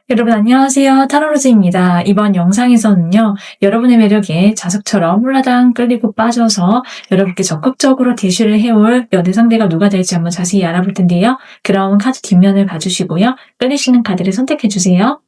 여러분 안녕하세요. 타로로즈입니다. 이번 영상에서는요. 여러분의 매력에 자석처럼 홀라당 끌리고 빠져서 여러분께 적극적으로 대시를 해올 연애 상대가 누가 될지 한번 자세히 알아볼 텐데요. 그럼 카드 뒷면을 봐주시고요. 끌리시는 카드를 선택해주세요.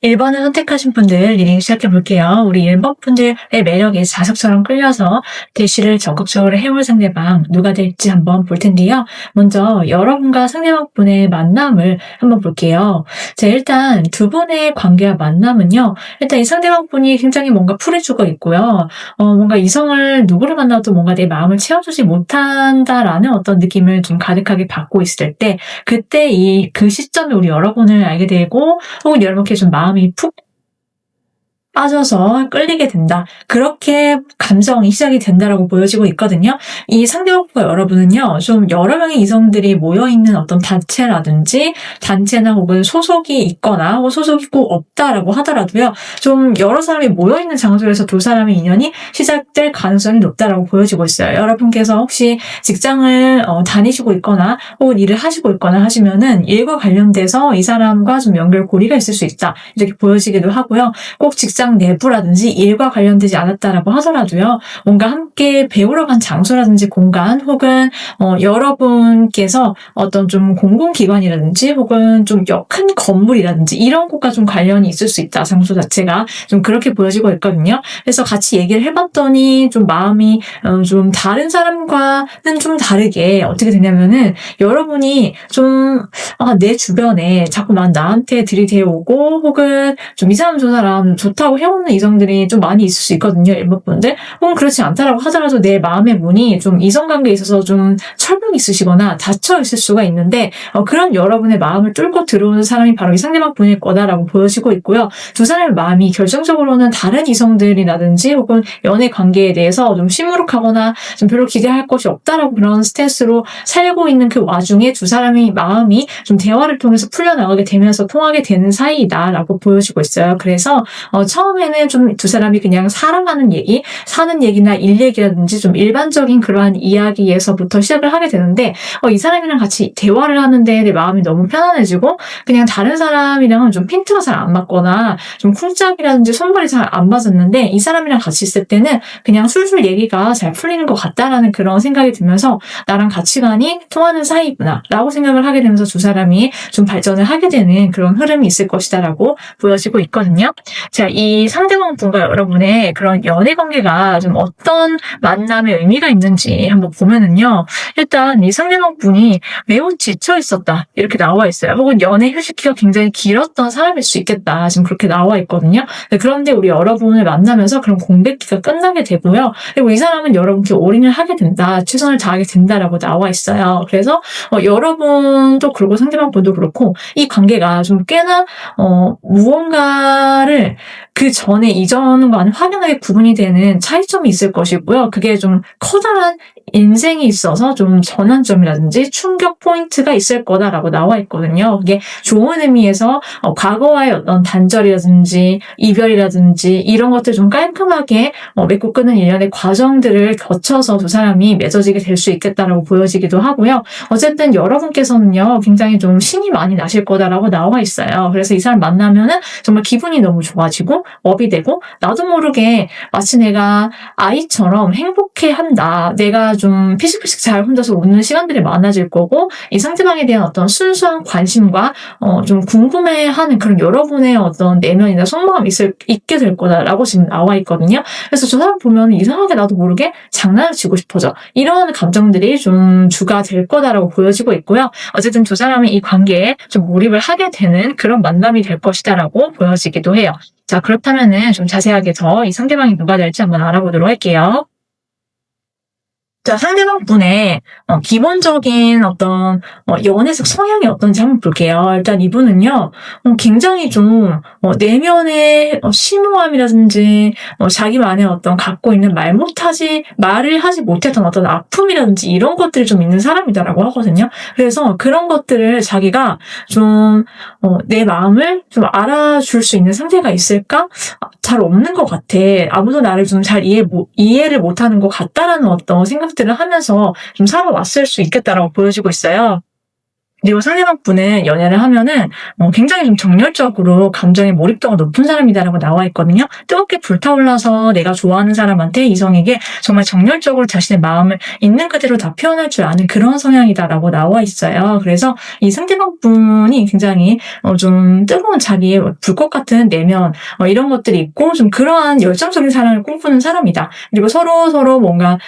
일 번을 선택하신 분들 리딩 시작해 볼게요. 우리 1번 분들의 매력에 자석처럼 끌려서 대시를 적극적으로 해올 상대방 누가 될지 한번 볼 텐데요. 먼저 여러분과 상대방 분의 만남을 한번 볼게요. 자, 일단 두 분의 관계와 만남은요. 일단 이 상대방 분이 굉장히 뭔가 풀이 죽어 있고요. 뭔가 이성을 누구를 만나도 뭔가 내 마음을 채워주지 못한다라는 어떤 느낌을 좀 가득하게 받고 있을 때 그때 그 시점에 우리 여러분을 알게 되고 혹은 여러분께 좀 마음이 푹 빠져서 끌리게 된다. 그렇게 감정이 시작이 된다라고 보여지고 있거든요. 이 상대방과 여러분은요. 좀 여러 명의 이성들이 모여있는 어떤 단체나 혹은 소속이 있거나 혹은 소속이 꼭 없다라고 하더라도요. 좀 여러 사람이 모여있는 장소에서 두 사람의 인연이 시작될 가능성이 높다라고 보여지고 있어요. 여러분께서 혹시 직장을 다니시고 있거나 혹은 일을 하시고 있거나 하시면은 일과 관련돼서 이 사람과 좀 연결고리가 있을 수 있다. 이렇게 보여지기도 하고요. 꼭 직장 내부라든지 일과 관련되지 않았다라고 하더라도요. 뭔가 함께 배우러 간 장소라든지 공간 혹은 여러분께서 어떤 좀 공공기관이라든지 혹은 좀 큰 건물이라든지 이런 곳과 좀 관련이 있을 수 있다. 장소 자체가 좀 그렇게 보여지고 있거든요. 그래서 같이 얘기를 해봤더니 좀 마음이 좀 다른 사람과는 좀 다르게 어떻게 되냐면은 여러분이 좀 내 주변에 자꾸만 나한테 들이대오고 혹은 좀 이 사람 저 사람 좋다고 해오는 이성들이 좀 많이 있을 수 있거든요. 일반 분들. 혹은 그렇지 않다라고 하더라도 내 마음의 문이 좀 이성관계에 있어서 좀 철벽이 있으시거나 닫혀 있을 수가 있는데 그런 여러분의 마음을 뚫고 들어오는 사람이 바로 이 상대방 분일 거다라고 보여지고 있고요. 두 사람의 마음이 결정적으로는 다른 이성들이라든지 혹은 연애 관계에 대해서 좀 시무룩하거나 좀 별로 기대할 것이 없다라고 그런 스탠스로 살고 있는 그 와중에 두 사람의 마음이 좀 대화를 통해서 풀려나가게 되면서 통하게 되는 사이다라고 보여지고 있어요. 그래서 처음 처음에는 좀 두 사람이 그냥 살아가는 얘기, 사는 얘기나 일 얘기라든지 좀 일반적인 그러한 이야기에서부터 시작을 하게 되는데 이 사람이랑 같이 대화를 하는데 내 마음이 너무 편안해지고 그냥 다른 사람이랑은 좀 핀트가 잘 안 맞거나 좀 쿵짝이라든지 손발이 잘 안 맞았는데 이 사람이랑 같이 있을 때는 그냥 술술 얘기가 잘 풀리는 것 같다라는 그런 생각이 들면서 나랑 가치관이 통하는 사이구나 라고 생각을 하게 되면서 두 사람이 좀 발전을 하게 되는 그런 흐름이 있을 것이다 라고 보여지고 있거든요. 자, 이 상대방 분과 여러분의 그런 연애 관계가 좀 어떤 만남의 의미가 있는지 한번 보면은요. 일단 이 상대방 분이 매우 지쳐 있었다 이렇게 나와 있어요. 혹은 연애 휴식기가 굉장히 길었던 사람일 수 있겠다 지금 그렇게 나와 있거든요. 그런데 우리 여러분을 만나면서 그런 공백기가 끝나게 되고요. 그리고 이 사람은 여러분께 올인을 하게 된다, 최선을 다하게 된다라고 나와 있어요. 그래서 여러분도 그렇고 상대방 분도 그렇고 이 관계가 좀 꽤나 무언가를 그 전에 이전과는 확연하게 구분이 되는 차이점이 있을 것이고요. 그게 좀 커다란 인생이 있어서 좀 전환점이라든지 충격 포인트가 있을 거다라고 나와 있거든요. 그게 좋은 의미에서 과거와의 어떤 단절이라든지 이별이라든지 이런 것들 좀 깔끔하게 맺고 끊는 일련의 과정들을 거쳐서 두 사람이 맺어지게 될 수 있겠다라고 보여지기도 하고요. 어쨌든 여러분께서는요 굉장히 좀 신이 많이 나실 거다라고 나와 있어요. 그래서 이 사람 만나면은 정말 기분이 너무 좋아지고 업이 되고 나도 모르게 마치 내가 아이처럼 행복해한다. 내가 좀 피식피식 잘 혼자서 웃는 시간들이 많아질 거고 이 상대방에 대한 어떤 순수한 관심과 좀 궁금해하는 그런 여러분의 어떤 내면이나 속마음이 있게 될 거다라고 지금 나와 있거든요. 그래서 저 사람 보면 이상하게 나도 모르게 장난을 치고 싶어져. 이런 감정들이 좀 주가 될 거다라고 보여지고 있고요. 어쨌든 두 사람이 이 관계에 좀 몰입을 하게 되는 그런 만남이 될 것이다라고 보여지기도 해요. 자, 그렇다면은 좀 자세하게 더 이 상대방이 누가 될지 한번 알아보도록 할게요. 자, 상대방 분의 기본적인 어떤 연애적 성향이 어떤지 한번 볼게요. 일단 이분은요, 굉장히 좀 내면의 심오함이라든지 자기만의 어떤 갖고 있는 말을 하지 못했던 어떤 아픔이라든지 이런 것들이 좀 있는 사람이다라고 하거든요. 그래서 그런 것들을 자기가 좀 내 마음을 좀 알아줄 수 있는 상대가 있을까? 잘 없는 것 같아. 아무도 나를 좀 잘 이해를 못하는 것 같다라는 어떤 생각들을 하면서 좀 살아왔을 수 있겠다라고 보여지고 있어요. 그리고 상대방 분은 연애를 하면은 굉장히 좀 정열적으로 감정의 몰입도가 높은 사람이다라고 나와 있거든요. 뜨겁게 불타올라서 내가 좋아하는 사람한테 이성에게 정말 정열적으로 자신의 마음을 있는 그대로 다 표현할 줄 아는 그런 성향이다라고 나와 있어요. 그래서 이 상대방 분이 굉장히 좀 뜨거운 자기의 불꽃 같은 내면 이런 것들이 있고 좀 그러한 열정적인 사랑을 꿈꾸는 사람이다. 그리고 서로 뭔가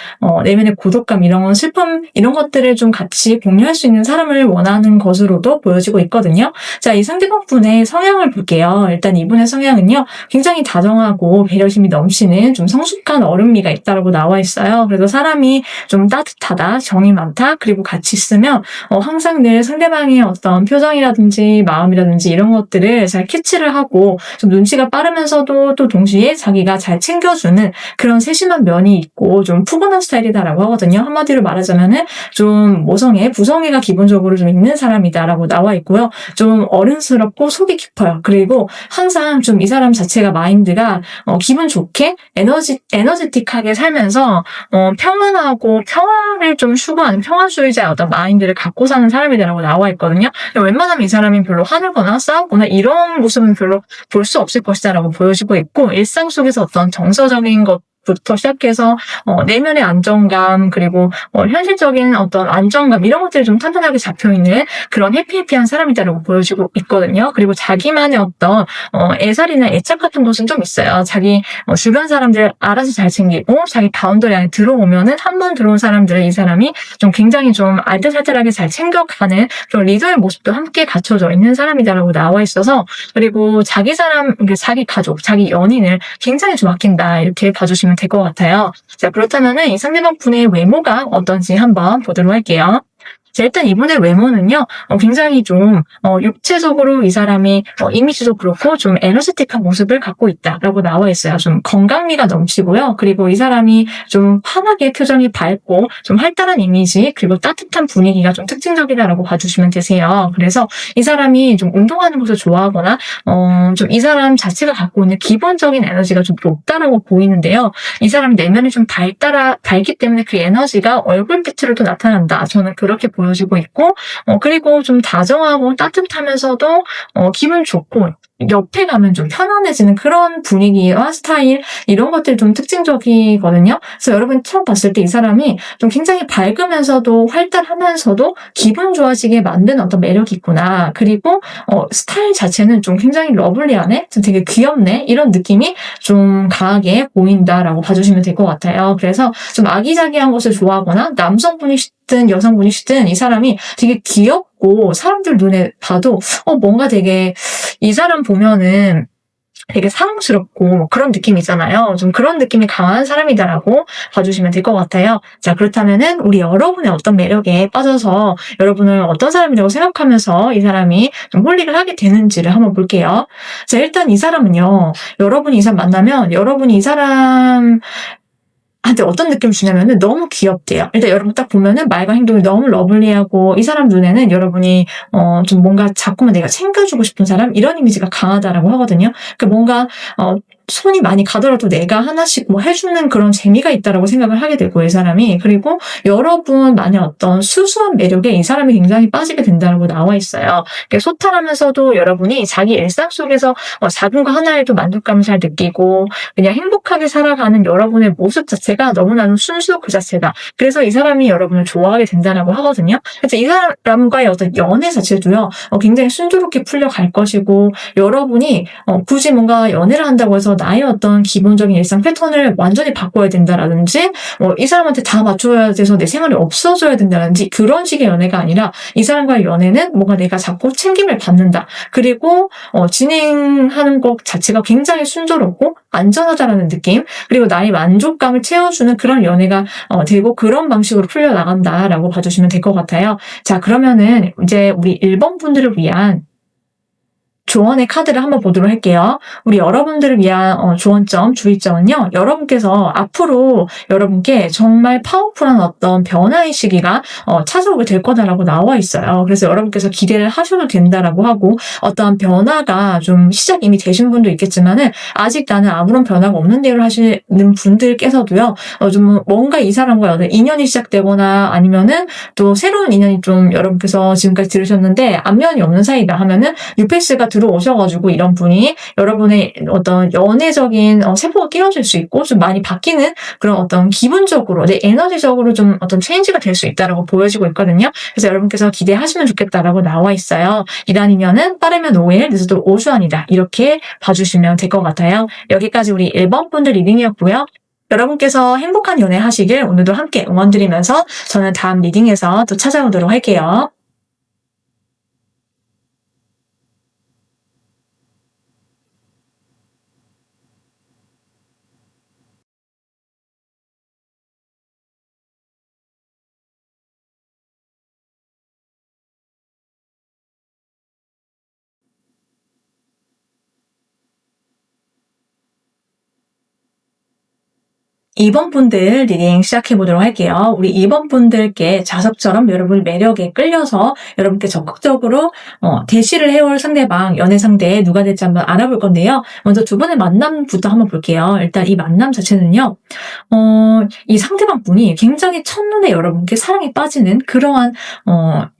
내면의 고독감 이런 슬픔 이런 것들을 좀 같이 공유할 수 있는 사람을 원하는 것으로도 보여지고 있거든요. 자, 이 상대방 분의 성향을 볼게요. 일단 이분의 성향은요, 굉장히 다정하고 배려심이 넘치는 좀 성숙한 어른미가 있다고 나와 있어요. 그래서 사람이 좀 따뜻하다, 정이 많다, 그리고 같이 있으면 항상 늘 상대방의 어떤 표정이라든지 마음이라든지 이런 것들을 잘 캐치를 하고 좀 눈치가 빠르면서도 또 동시에 자기가 잘 챙겨주는 그런 세심한 면이 있고 좀 푸근한 스타일이다라고 하거든요. 한마디로 말하자면은 좀 부성애가 기본적으로 좀 있는 사람이다라고 나와 있고요. 좀 어른스럽고 속이 깊어요. 그리고 항상 좀 이 사람 자체가 마인드가 기분 좋게 에너지틱하게 살면서 평안하고 평화를 좀 추구하는 평화주의자의 어떤 마인드를 갖고 사는 사람이다라고 나와 있거든요. 웬만하면 이 사람이 별로 화내거나 싸우거나 이런 모습은 별로 볼 수 없을 것이다라고 보여지고 있고 일상 속에서 어떤 정서적인 것 부터 시작해서 내면의 안정감 그리고 현실적인 어떤 안정감 이런 것들이 좀 탄탄하게 잡혀있는 그런 해피해피한 사람이다라고 보여지고 있거든요. 그리고 자기만의 어떤 애살이나 애착 같은 것은 좀 있어요. 자기 주변 사람들 알아서 잘 챙기고 자기 바운더리 안에 들어오면은 한 번 들어온 사람들을 이 사람이 좀 굉장히 좀 알뜰살뜰하게 잘 챙겨가는 그런 리더의 모습도 함께 갖춰져 있는 사람이다라고 나와 있어서 그리고 자기 가족, 자기 연인을 굉장히 좀 아낀다 이렇게 봐주시면 될 것 같아요. 자, 그렇다면은 이 상대방 분의 외모가 어떤지 한번 보도록 할게요. 자, 일단 이분의 외모는요, 굉장히 좀, 육체적으로 이 사람이, 이미지도 그렇고, 좀 에너지틱한 모습을 갖고 있다라고 나와 있어요. 좀 건강미가 넘치고요. 그리고 이 사람이 좀 환하게 표정이 밝고, 좀 활달한 이미지, 그리고 따뜻한 분위기가 좀 특징적이다라고 봐주시면 되세요. 그래서 이 사람이 좀 운동하는 것을 좋아하거나, 좀 이 사람 자체가 갖고 있는 기본적인 에너지가 좀 높다라고 보이는데요. 이 사람 내면이 좀 밝기 때문에 그 에너지가 얼굴빛으로도 나타난다. 저는 그렇게 보여지고 있고, 그리고 좀 다정하고 따뜻하면서도, 기분 좋고, 옆에 가면 좀 편안해지는 그런 분위기와 스타일, 이런 것들이 좀 특징적이거든요. 그래서 여러분 처음 봤을 때 이 사람이 좀 굉장히 밝으면서도 활달하면서도 기분 좋아지게 만드는 어떤 매력이 있구나. 그리고, 스타일 자체는 좀 굉장히 러블리하네? 좀 되게 귀엽네? 이런 느낌이 좀 강하게 보인다라고 봐주시면 될 것 같아요. 그래서 좀 아기자기한 것을 좋아하거나 남성분이시든 여성분이시든 이 사람이 되게 귀엽고 사람들 눈에 봐도 뭔가 되게 이 사람 보면은 되게 사랑스럽고 뭐 그런 느낌이 있잖아요. 좀 그런 느낌이 강한 사람이다라고 봐주시면 될 것 같아요. 자, 그렇다면은 우리 여러분의 어떤 매력에 빠져서 여러분을 어떤 사람이라고 생각하면서 이 사람이 좀 홀릭을 하게 되는지를 한번 볼게요. 자, 일단 이 사람은요. 여러분이 이 사람 만나면 여러분이 이 사람 한테 어떤 느낌을 주냐면은 너무 귀엽대요. 일단 여러분 딱 보면은 말과 행동이 너무 러블리하고 이 사람 눈에는 여러분이 좀 뭔가 자꾸만 내가 챙겨주고 싶은 사람 이런 이미지가 강하다라고 하거든요. 그러니까 뭔가 손이 많이 가더라도 내가 하나씩 뭐 해주는 그런 재미가 있다라고 생각을 하게 되고 이 사람이 그리고 여러분만의 어떤 수수한 매력에 이 사람이 굉장히 빠지게 된다라고 나와 있어요. 그러니까 소탈하면서도 여러분이 자기 일상 속에서 작은 거 하나에도 만족감을 잘 느끼고 그냥 행복하게 살아가는 여러분의 모습 자체가 너무나도 순수 그 자체다. 그래서 이 사람이 여러분을 좋아하게 된다라고 하거든요. 그래서 이 사람과의 어떤 연애 자체도요. 굉장히 순조롭게 풀려갈 것이고 여러분이 굳이 뭔가 연애를 한다고 해서 나의 어떤 기본적인 일상 패턴을 완전히 바꿔야 된다라든지 이 사람한테 다 맞춰야 돼서 내 생활이 없어져야 된다든지 그런 식의 연애가 아니라 이 사람과의 연애는 뭔가 내가 자꾸 챙김을 받는다. 그리고 진행하는 것 자체가 굉장히 순조롭고 안전하다라는 느낌 그리고 나의 만족감을 채워주는 그런 연애가 되고 그런 방식으로 풀려나간다라고 봐주시면 될 것 같아요. 자, 그러면은 이제 우리 1번 분들을 위한 조언의 카드를 한번 보도록 할게요. 우리 여러분들을 위한 조언점, 주의점은요. 여러분께서 앞으로 여러분께 정말 파워풀한 어떤 변화의 시기가 찾아오게 될 거다라고 나와 있어요. 그래서 여러분께서 기대를 하셔도 된다라고 하고 어떠한 변화가 좀 시작 이미 되신 분도 있겠지만은 아직 나는 아무런 변화가 없는 대로 하시는 분들께서도요. 좀 뭔가 이 사람과 어떤 인연이 시작되거나 아니면은 또 새로운 인연이 좀 여러분께서 지금까지 들으셨는데 안면이 없는 사이다 하면은 뉴페이스가 들어오셔가지고 이런 분이 여러분의 어떤 연애적인 세포가 끼워질 수 있고 좀 많이 바뀌는 그런 어떤 기분적으로 내 에너지적으로 좀 어떤 체인지가 될 수 있다라고 보여지고 있거든요. 그래서 여러분께서 기대하시면 좋겠다라고 나와 있어요. 이단이면은 빠르면 5일, 늦어도 5주 안이다. 이렇게 봐주시면 될 것 같아요. 여기까지 우리 1번 분들 리딩이었고요. 여러분께서 행복한 연애 하시길 오늘도 함께 응원드리면서 저는 다음 리딩에서 또 찾아오도록 할게요. (2번) 분들 리딩 시작해보도록 할게요. 우리 (2번) 분들께 자석처럼 여러분 매력에 끌려서 여러분께 적극적으로 대시를 해올 상대방, 연애 상대 누가 될지 한번 알아볼 건데요. 먼저 두 분의 만남부터 한번 볼게요. 일단 이 만남 자체는요. 이 상대방 분이 굉장히 첫눈에 여러분께 사랑에 빠지는 그러한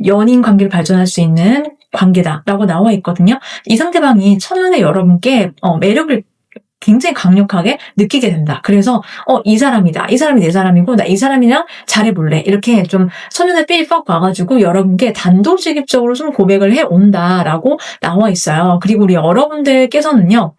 연인 관계를 발전할 수 있는 관계다라고 나와 있거든요. 이 상대방이 첫눈에 여러분께 매력을 굉장히 강력하게 느끼게 된다. 그래서 이 사람이다. 이 사람이 내 사람이고 나 이 사람이랑 잘해볼래. 이렇게 좀 첫눈에 삘 뻑 와가지고 여러분께 단도직입적으로 좀 고백을 해온다라고 나와 있어요. 그리고 우리 여러분들께서는요.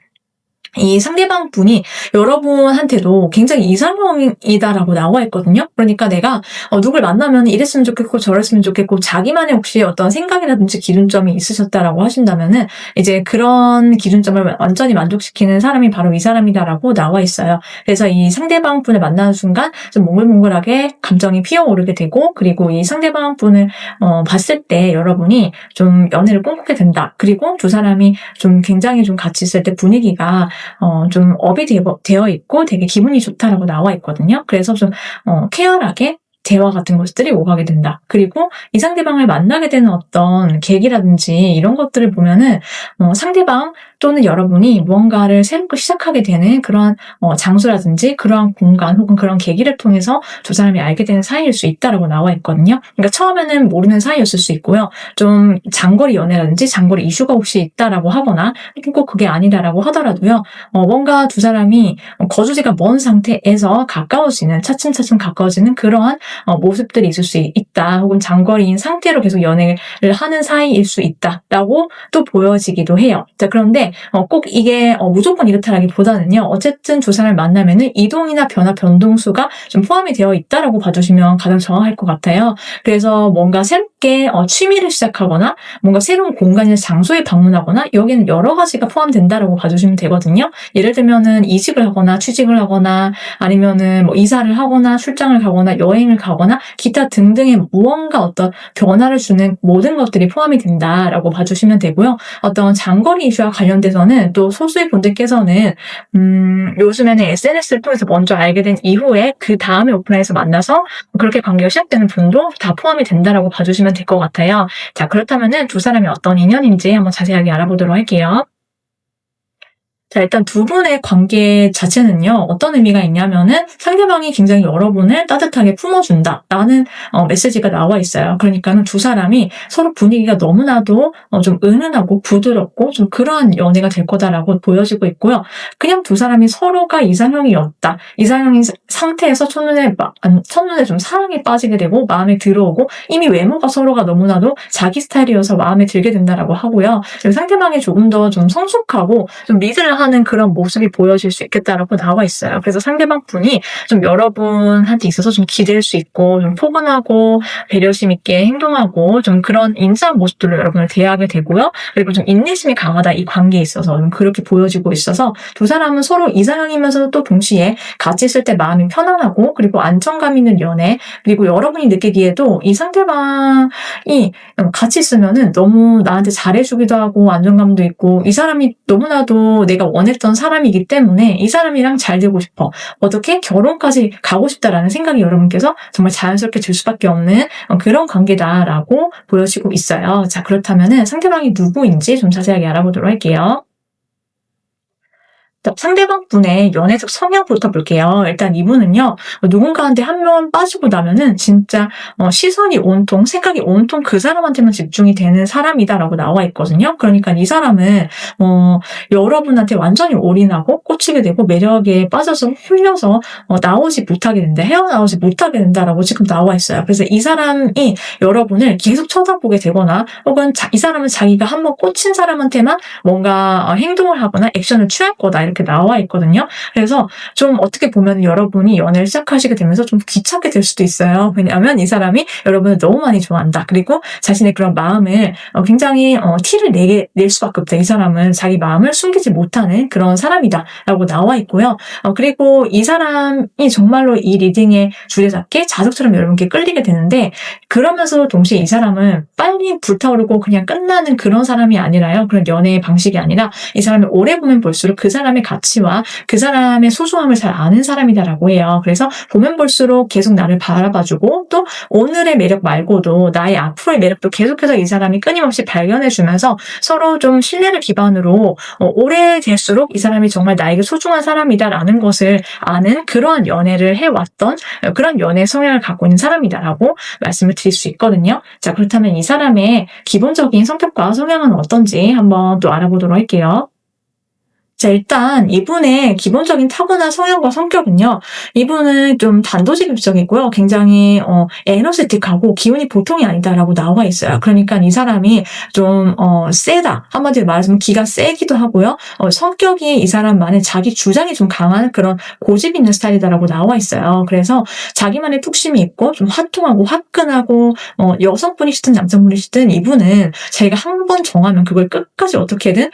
이 상대방 분이 여러분한테도 굉장히 이상형이다라고 나와 있거든요. 그러니까 내가 누굴 만나면 이랬으면 좋겠고 저랬으면 좋겠고 자기만의 혹시 어떤 생각이라든지 기준점이 있으셨다라고 하신다면은 이제 그런 기준점을 완전히 만족시키는 사람이 바로 이 사람이다라고 나와 있어요. 그래서 이 상대방 분을 만나는 순간 좀 몽글몽글하게 감정이 피어오르게 되고, 그리고 이 상대방 분을 봤을 때 여러분이 좀 연애를 꿈꾸게 된다. 그리고 두 사람이 좀 굉장히 좀 같이 있을 때 분위기가 좀 업이 되어 있고 되게 기분이 좋다라고 나와 있거든요. 그래서 좀 쾌활하게 대화 같은 것들이 오가게 된다. 그리고 이 상대방을 만나게 되는 어떤 계기라든지 이런 것들을 보면은 상대방 또는 여러분이 무언가를 새롭게 시작하게 되는 그런 장소라든지 그러한 공간 혹은 그런 계기를 통해서 두 사람이 알게 되는 사이일 수 있다라고 나와 있거든요. 그러니까 처음에는 모르는 사이였을 수 있고요. 좀 장거리 연애라든지 장거리 이슈가 혹시 있다라고 하거나 꼭 그게 아니다라고 하더라도요. 뭔가 두 사람이 거주지가 먼 상태에서 가까워지는, 차츰차츰 가까워지는 그러한 모습들이 있을 수 있다. 혹은 장거리인 상태로 계속 연애를 하는 사이일 수 있다라고 또 보여지기도 해요. 자, 그런데 꼭 이게 무조건 이렇다라기보다는요. 어쨌든 두 사람을 만나면은 이동이나 변화, 변동수가 좀 포함이 되어 있다라고 봐주시면 가장 정확할 것 같아요. 그래서 뭔가 새롭게 취미를 시작하거나 뭔가 새로운 공간이나 장소에 방문하거나 여기는 여러 가지가 포함된다라고 봐주시면 되거든요. 예를 들면은 이직을 하거나 취직을 하거나 아니면은 뭐 이사를 하거나 출장을 가거나 여행을 가거나 기타 등등의 무언가 어떤 변화를 주는 모든 것들이 포함이 된다라고 봐주시면 되고요. 어떤 장거리 이슈와 관련돼서는 또 소수의 분들께서는 요즘에는 SNS를 통해서 먼저 알게 된 이후에 그 다음에 오프라인에서 만나서 그렇게 관계가 시작되는 분도 다 포함이 된다라고 봐주시면 될 것 같아요. 자, 그렇다면은 두 사람이 어떤 인연인지 한번 자세하게 알아보도록 할게요. 자, 일단 두 분의 관계 자체는요, 어떤 의미가 있냐면은 상대방이 굉장히 여러분을 따뜻하게 품어준다라는 메시지가 나와 있어요. 그러니까는 두 사람이 서로 분위기가 너무나도 좀 은은하고 부드럽고 좀 그러한 연애가 될 거다라고 보여지고 있고요. 그냥 두 사람이 서로가 이상형이었다. 이상형인 상태에서 첫눈에 좀 사랑에 빠지게 되고 마음에 들어오고 이미 외모가 서로가 너무나도 자기 스타일이어서 마음에 들게 된다라고 하고요. 그리고 상대방이 조금 더 좀 성숙하고 좀 리드를 하는 그런 모습이 보여질 수 있겠다라고 나와 있어요. 그래서 상대방 분이 좀 여러분한테 있어서 좀 기댈 수 있고 좀 포근하고 배려심 있게 행동하고 좀 그런 인자한 모습들로 여러분을 대하게 되고요. 그리고 좀 인내심이 강하다, 이 관계에 있어서 좀 그렇게 보여지고 있어서 두 사람은 서로 이상형이면서도 또 동시에 같이 있을 때 마음이 편안하고 그리고 안정감 있는 연애, 그리고 여러분이 느끼기에도 이 상대방이 같이 있으면은 너무 나한테 잘해주기도 하고 안정감도 있고 이 사람이 너무나도 내가 원했던 사람이기 때문에 이 사람이랑 잘 되고 싶어. 어떻게 결혼까지 가고 싶다라는 생각이 여러분께서 정말 자연스럽게 들 수밖에 없는 그런 관계다라고 보여지고 있어요. 자, 그렇다면은 상대방이 누구인지 좀 자세하게 알아보도록 할게요. 상대방 분의 연애적 성향부터 볼게요. 일단 이분은요, 누군가한테 한 명 빠지고 나면은 진짜 시선이 온통, 생각이 온통 그 사람한테만 집중이 되는 사람이다라고 나와 있거든요. 그러니까 이 사람은 여러분한테 완전히 올인하고 꽂히게 되고 매력에 빠져서 홀려서 나오지 못하게 된다, 헤어나오지 못하게 된다라고 지금 나와 있어요. 그래서 이 사람이 여러분을 계속 쳐다보게 되거나 혹은 이 사람은 자기가 한번 꽂힌 사람한테만 뭔가 행동을 하거나 액션을 취할 거다, 이렇게 나와 있거든요. 그래서 좀 어떻게 보면 여러분이 연애를 시작하시게 되면서 좀 귀찮게 될 수도 있어요. 왜냐하면 이 사람이 여러분을 너무 많이 좋아한다. 그리고 자신의 그런 마음을 굉장히 티를 낼 수밖에 없다. 이 사람은 자기 마음을 숨기지 못하는 그런 사람이다 라고 나와 있고요. 그리고 이 사람이 정말로 이 리딩의 주제답게 자석처럼 여러분께 끌리게 되는데, 그러면서 동시에 이 사람은 빨리 불타오르고 그냥 끝나는 그런 사람이 아니라요. 그런 연애의 방식이 아니라 이 사람을 오래 보면 볼수록 그 사람의 가치와 그 사람의 소중함을 잘 아는 사람이다라고 해요. 그래서 보면 볼수록 계속 나를 바라봐주고 또 오늘의 매력 말고도 나의 앞으로의 매력도 계속해서 이 사람이 끊임없이 발견해주면서 서로 좀 신뢰를 기반으로 오래될수록 이 사람이 정말 나에게 소중한 사람이다라는 것을 아는 그러한 연애를 해왔던 그런 연애 성향을 갖고 있는 사람이다라고 말씀을 드릴 수 있거든요. 자, 그렇다면 이 사람의 기본적인 성격과 성향은 어떤지 한번 또 알아보도록 할게요. 자, 일단 이분의 기본적인 타고난 성향과 성격은요. 이분은 좀 단도직입적이고요. 굉장히 에너제틱하고 기운이 보통이 아니다라고 나와 있어요. 그러니까 이 사람이 좀 세다. 한마디로 말하자면 기가 세기도 하고요. 성격이 이 사람만의 자기 주장이 좀 강한 그런 고집 있는 스타일이다라고 나와 있어요. 그래서 자기만의 툭심이 있고 좀 화통하고 화끈하고 여성분이시든 남성분이시든 이분은 자기가 한 번 정하면 그걸 끝까지 어떻게든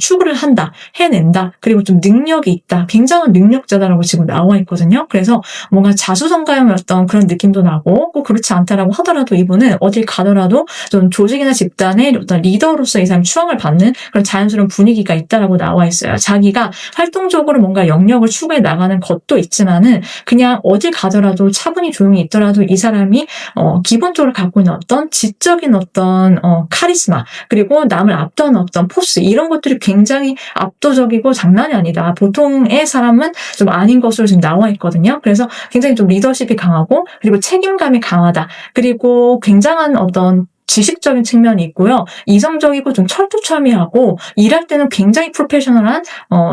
추구를 한다. 해낸다. 그리고 좀 능력이 있다. 굉장한 능력자다라고 지금 나와 있거든요. 그래서 뭔가 자수성가형의 어떤 그런 느낌도 나고 꼭 그렇지 않다라고 하더라도 이분은 어딜 가더라도 좀 조직이나 집단의 어떤 리더로서 이 사람 추앙을 받는 그런 자연스러운 분위기가 있다라고 나와 있어요. 자기가 활동적으로 뭔가 영역을 추구해 나가는 것도 있지만은 그냥 어딜 가더라도 차분히 조용히 있더라도 이 사람이 기본적으로 갖고 있는 어떤 지적인 어떤 카리스마 그리고 남을 압도하는 어떤 포스 이런 것들이 굉장히 압도적이고 장난이 아니다. 보통의 사람은 좀 아닌 것으로 지금 나와 있거든요. 그래서 굉장히 좀 리더십이 강하고 그리고 책임감이 강하다. 그리고 굉장한 어떤 지식적인 측면이 있고요. 이성적이고 좀 철두철미하고 일할 때는 굉장히 프로페셔널한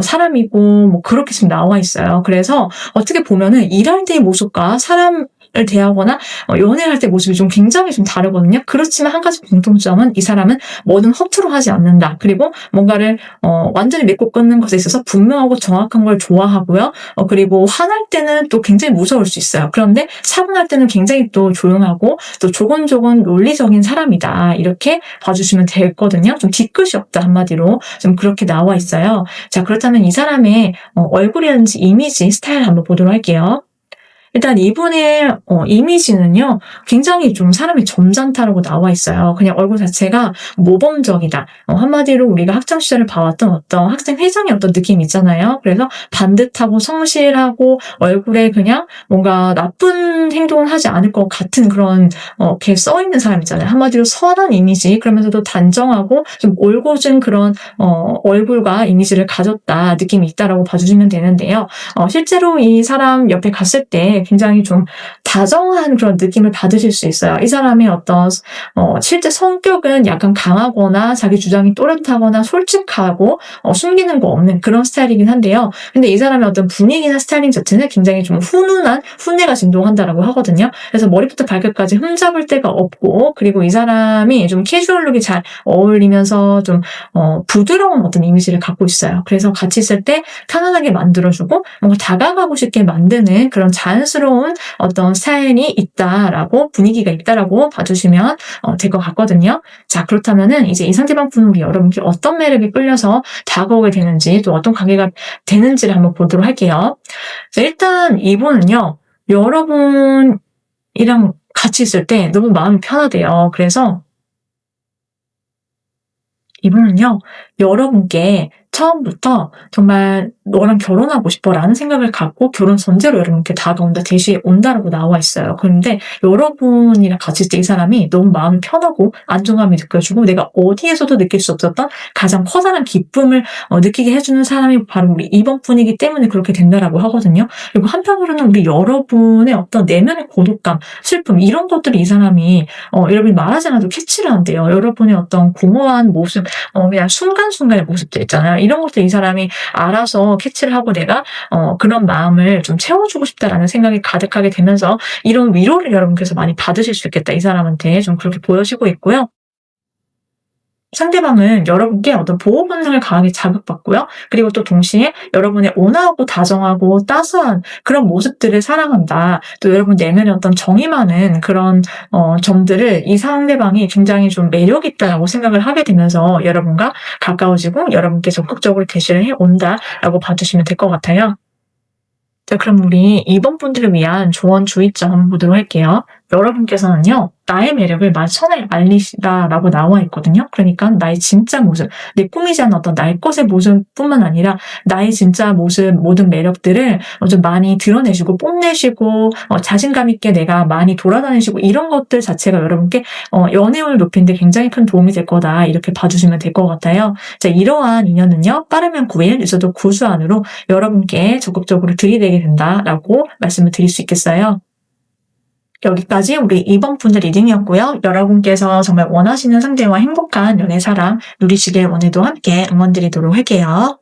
사람이고 뭐 그렇게 지금 나와 있어요. 그래서 어떻게 보면은 일할 때의 모습과 사람을 대하거나 연애를 할 때 모습이 좀 굉장히 좀 다르거든요. 그렇지만 한 가지 공통점은 이 사람은 뭐든 허투루 하지 않는다. 그리고 뭔가를 완전히 맺고 끊는 것에 있어서 분명하고 정확한 걸 좋아하고요. 그리고 화날 때는 또 굉장히 무서울 수 있어요. 그런데 차분할 때는 굉장히 또 조용하고 또 조곤조곤 논리적인 사람이다. 이렇게 봐주시면 되거든요. 좀 뒤끝이 없다 한마디로 좀 그렇게 나와 있어요. 자, 그렇다면 이 사람의 얼굴이라든지 이미지 스타일 한번 보도록 할게요. 일단 이분의 이미지는요. 굉장히 좀 사람이 점잖다라고 나와 있어요. 그냥 얼굴 자체가 모범적이다. 한마디로 우리가 학창 시절을 봐왔던 어떤 학생 회장의 어떤 느낌 있잖아요. 그래서 반듯하고 성실하고 얼굴에 그냥 뭔가 나쁜 행동을 하지 않을 것 같은 그런 이렇게 써있는 사람 있잖아요. 한마디로 선한 이미지 그러면서도 단정하고 좀 올곧은 그런 얼굴과 이미지를 가졌다 느낌이 있다라고 봐주시면 되는데요. 실제로 이 사람 옆에 갔을 때 굉장히 좀 다정한 그런 느낌을 받으실 수 있어요. 이 사람의 어떤 실제 성격은 약간 강하거나 자기 주장이 또렷하거나 솔직하고 숨기는 거 없는 그런 스타일이긴 한데요. 근데 이 사람의 어떤 분위기나 스타일링 자체는 굉장히 좀 훈훈한 훈내가 진동한다라고 하거든요. 그래서 머리부터 발끝까지 흠잡을 데가 없고 그리고 이 사람이 좀 캐주얼룩이 잘 어울리면서 좀 부드러운 어떤 이미지를 갖고 있어요. 그래서 같이 있을 때 편안하게 만들어주고 뭔가 다가가고 싶게 만드는 그런 자연스러운 어떤 스타일이 있다라고 분위기가 있다라고 봐주시면 될 것 같거든요. 자, 그렇다면은 이제 이 상대방 분은 우리 여러분께 어떤 매력에 끌려서 다가오게 되는지 또 어떤 관계가 되는지를 한번 보도록 할게요. 자, 일단 이분은요. 여러분이랑 같이 있을 때 너무 마음이 편하대요. 그래서 이분은요. 여러분께 처음부터 정말 너랑 결혼하고 싶어라는 생각을 갖고 결혼 전제로 여러분께 다가온다, 대시에 온다라고 나와 있어요. 그런데 여러분이랑 같이 있을 때 이 사람이 너무 마음이 편하고 안정감이 느껴지고 내가 어디에서도 느낄 수 없었던 가장 커다란 기쁨을 느끼게 해주는 사람이 바로 우리 이번 분이기 때문에 그렇게 된다라고 하거든요. 그리고 한편으로는 우리 여러분의 어떤 내면의 고독감, 슬픔 이런 것들을 이 사람이 여러분이 말하지 않아도 캐치를 한대요. 여러분의 어떤 공허한 모습, 그냥 순간순간의 모습들 있잖아요. 이런 것들 이 사람이 알아서 캐치를 하고 내가 그런 마음을 좀 채워주고 싶다라는 생각이 가득하게 되면서 이런 위로를 여러분께서 많이 받으실 수 있겠다. 이 사람한테 좀 그렇게 보여지고 있고요. 상대방은 여러분께 어떤 보호 본능을 강하게 자극받고요. 그리고 또 동시에 여러분의 온화하고 다정하고 따스한 그런 모습들을 사랑한다. 또 여러분 내면에 어떤 정이 많은 그런 점들을 이 상대방이 굉장히 좀 매력 있다라고 생각을 하게 되면서 여러분과 가까워지고 여러분께 적극적으로 대시를 해온다라고 봐주시면 될 것 같아요. 자, 그럼 우리 이번 분들을 위한 조언 주의점 한번 보도록 할게요. 여러분께서는요, 나의 매력을 만천하에 알리시다라고 나와 있거든요. 그러니까 나의 진짜 모습, 내 꾸미지 않은 어떤 날 것의 모습뿐만 아니라 나의 진짜 모습, 모든 매력들을 좀 많이 드러내시고 뽐내시고 자신감 있게 내가 많이 돌아다니시고 이런 것들 자체가 여러분께 연애운을 높이는데 굉장히 큰 도움이 될 거다. 이렇게 봐주시면 될 것 같아요. 자, 이러한 인연은요, 빠르면 9일, 늦어도 9수 안으로 여러분께 적극적으로 들이대게 된다라고 말씀을 드릴 수 있겠어요. 여기까지 우리 이번 분들 리딩이었고요. 여러분께서 정말 원하시는 상대와 행복한 연애 사랑 누리시길 오늘도 함께 응원드리도록 할게요.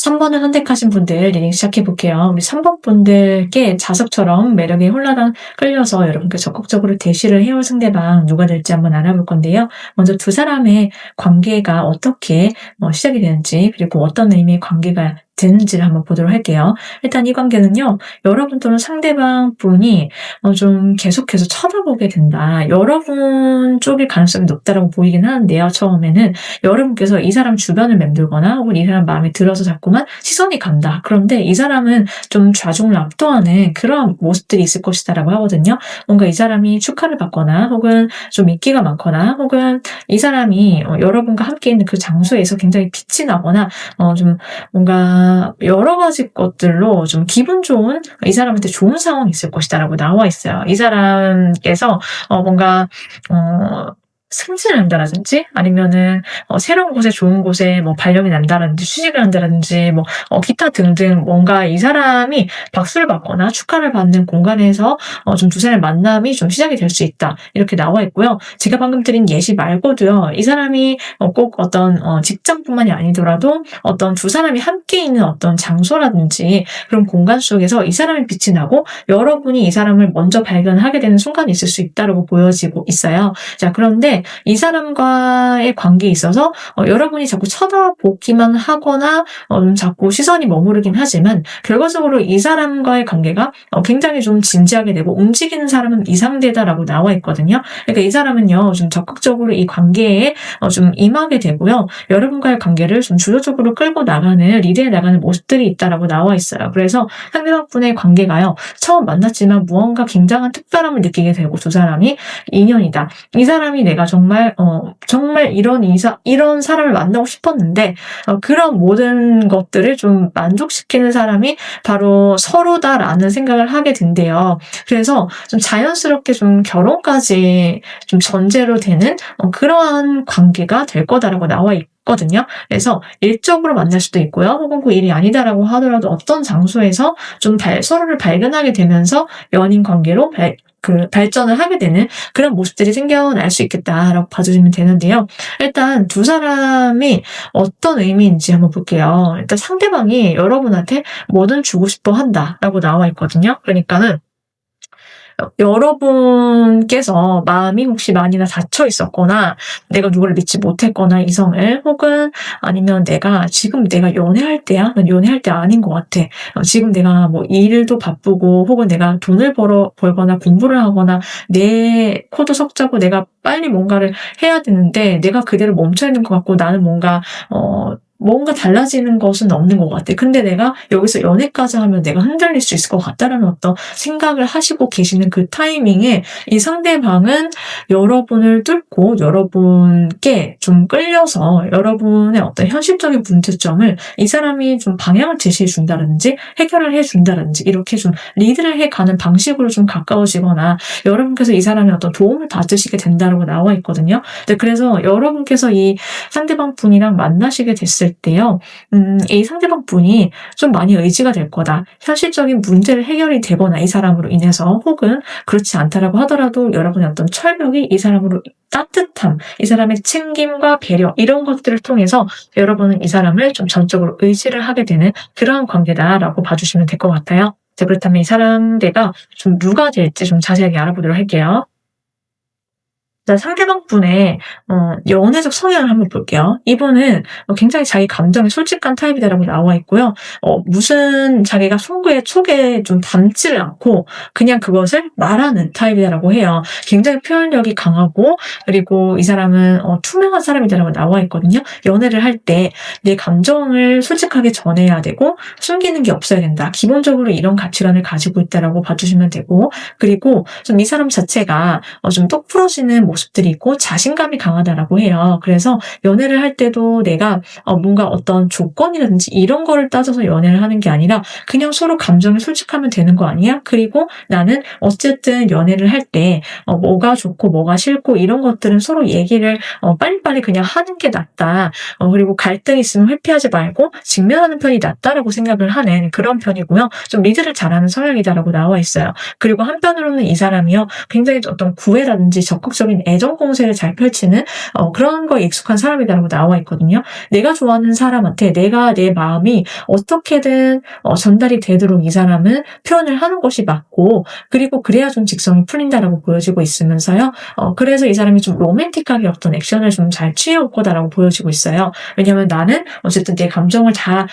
3번을 선택하신 분들 리딩 시작해 볼게요. 우리 3번 분들께 자석처럼 매력에 홀라당 끌려서 여러분께 적극적으로 대시를 해올 상대방 누가 될지 한번 알아볼 건데요. 먼저 두 사람의 관계가 어떻게 시작이 되는지, 그리고 어떤 의미의 관계가 되는지를 한번 보도록 할게요. 일단 이 관계는요, 여러분 또는 상대방 분이 좀 계속해서 쳐다보게 된다. 여러분 쪽일 가능성이 높다라고 보이긴 하는데요. 처음에는 여러분께서 이 사람 주변을 맴돌거나 혹은 이 사람 마음에 들어서 자꾸만 시선이 간다. 그런데 이 사람은 좀 좌중을 압도하는 그런 모습들이 있을 것이다라고 하거든요. 뭔가 이 사람이 축하를 받거나 혹은 좀 인기가 많거나 혹은 이 사람이 여러분과 함께 있는 그 장소에서 굉장히 빛이 나거나 좀 뭔가 여러 가지 것들로 좀 기분 좋은, 이 사람한테 좋은 상황이 있을 것이다라고 나와 있어요. 이 사람께서 뭔가 승진을 한다라든지 아니면은 새로운 곳에 좋은 곳에 발령이 난다라든지 취직을 한다라든지 기타 등등 뭔가 이 사람이 박수를 받거나 축하를 받는 공간에서 좀 두 사람의 만남이 좀 시작이 될 수 있다, 이렇게 나와 있고요. 제가 방금 드린 예시 말고도요, 이 사람이 꼭 어떤 직장뿐만이 아니더라도 어떤 두 사람이 함께 있는 어떤 장소라든지 그런 공간 속에서 이 사람의 빛이 나고 여러분이 이 사람을 먼저 발견하게 되는 순간이 있을 수 있다라고 보여지고 있어요. 자, 그런데 이 사람과의 관계에 있어서 여러분이 자꾸 쳐다보기만 하거나 자꾸 시선이 머무르긴 하지만 결과적으로 이 사람과의 관계가 굉장히 좀 진지하게 되고 움직이는 사람은 이 상대다라고 나와 있거든요. 그러니까 이 사람은요, 좀 적극적으로 이 관계에 좀 임하게 되고요. 여러분과의 관계를 좀 주도적으로 끌고 나가는, 리드해 나가는 모습들이 있다라고 나와 있어요. 그래서 상대방분의 관계가요, 처음 만났지만 무언가 굉장한 특별함을 느끼게 되고 두 사람이 인연이다. 이 사람이 내가 정말 이런 사람을 만나고 싶었는데 그런 모든 것들을 좀 만족시키는 사람이 바로 서로다라는 생각을 하게 된대요. 그래서 좀 자연스럽게 좀 결혼까지 좀 전제로 되는 그러한 관계가 될 거다라고 나와 있거든요. 그래서 일적으로 만날 수도 있고요. 혹은 그 일이 아니다라고 하더라도 어떤 장소에서 좀 서로를 발견하게 되면서 연인 관계로 발전을 하게 되는 그런 모습들이 생겨날 수 있겠다라고 봐주시면 되는데요. 일단 두 사람이 어떤 의미인지 한번 볼게요. 일단 상대방이 여러분한테 뭐든 주고 싶어 한다라고 나와 있거든요. 그러니까는 여러분께서 마음이 혹시 많이나 닫혀 있었거나 내가 누구를 믿지 못했거나 이성을, 혹은 아니면 지금 내가 연애할 때야? 난 연애할 때 아닌 것 같아. 지금 내가 일도 바쁘고 혹은 내가 돈을 벌거나 공부를 하거나 내 코도 석자고 내가 빨리 뭔가를 해야 되는데 내가 그대로 멈춰 있는 것 같고 나는 뭔가 달라지는 것은 없는 것 같아. 근데 내가 여기서 연애까지 하면 내가 흔들릴 수 있을 것 같다라는 어떤 생각을 하시고 계시는 그 타이밍에 이 상대방은 여러분을 뚫고 여러분께 좀 끌려서 여러분의 어떤 현실적인 문제점을 이 사람이 좀 방향을 제시해 준다든지 해결을 해 준다든지 이렇게 좀 리드를 해가는 방식으로 좀 가까워지거나 여러분께서 이 사람의 어떤 도움을 받으시게 된다고 나와 있거든요. 그래서 여러분께서 이 상대방 분이랑 만나시게 됐을 때요, 이 상대방 분이 좀 많이 의지가 될 거다. 현실적인 문제를 해결이 되거나 이 사람으로 인해서, 혹은 그렇지 않다라고 하더라도 여러분의 어떤 철벽이 이 사람으로 따뜻함, 이 사람의 챙김과 배려, 이런 것들을 통해서 여러분은 이 사람을 좀 전적으로 의지를 하게 되는 그러한 관계다라고 봐주시면 될 것 같아요. 자, 그렇다면 이 상대가 좀 누가 될지 좀 자세하게 알아보도록 할게요. 자, 상대방 분의 연애적 성향을 한번 볼게요. 이분은 굉장히 자기 감정에 솔직한 타입이다라고 나와 있고요. 무슨 자기가 속에 좀 담지를 않고 그냥 그것을 말하는 타입이다라고 해요. 굉장히 표현력이 강하고, 그리고 이 사람은 투명한 사람이다라고 나와 있거든요. 연애를 할 때 내 감정을 솔직하게 전해야 되고 숨기는 게 없어야 된다. 기본적으로 이런 가치관을 가지고 있다라고 봐주시면 되고, 그리고 좀 이 사람 자체가 좀 똑부러지는 모습들이 있고 자신감이 강하다라고 해요. 그래서 연애를 할 때도 내가 뭔가 어떤 조건이라든지 이런 거를 따져서 연애를 하는 게 아니라 그냥 서로 감정을 솔직하면 되는 거 아니야? 그리고 나는 어쨌든 연애를 할 때 뭐가 좋고 뭐가 싫고 이런 것들은 서로 얘기를 빨리빨리 그냥 하는 게 낫다. 그리고 갈등이 있으면 회피하지 말고 직면하는 편이 낫다라고 생각을 하는 그런 편이고요. 좀 리드를 잘하는 성향이다라고 나와 있어요. 그리고 한편으로는 이 사람이요, 굉장히 어떤 구애라든지 적극적인 애정 공세를 잘 펼치는 그런 거에 익숙한 사람이라고 나와 있거든요. 내가 좋아하는 사람한테 내가 내 마음이 어떻게든 전달이 되도록 이 사람은 표현을 하는 것이 맞고, 그리고 그래야 좀 직성이 풀린다라고 보여지고 있으면서요. 그래서 이 사람이 좀 로맨틱하게 어떤 액션을 좀 잘 취해올 거다라고 보여지고 있어요. 왜냐하면 나는 어쨌든 내 감정을 다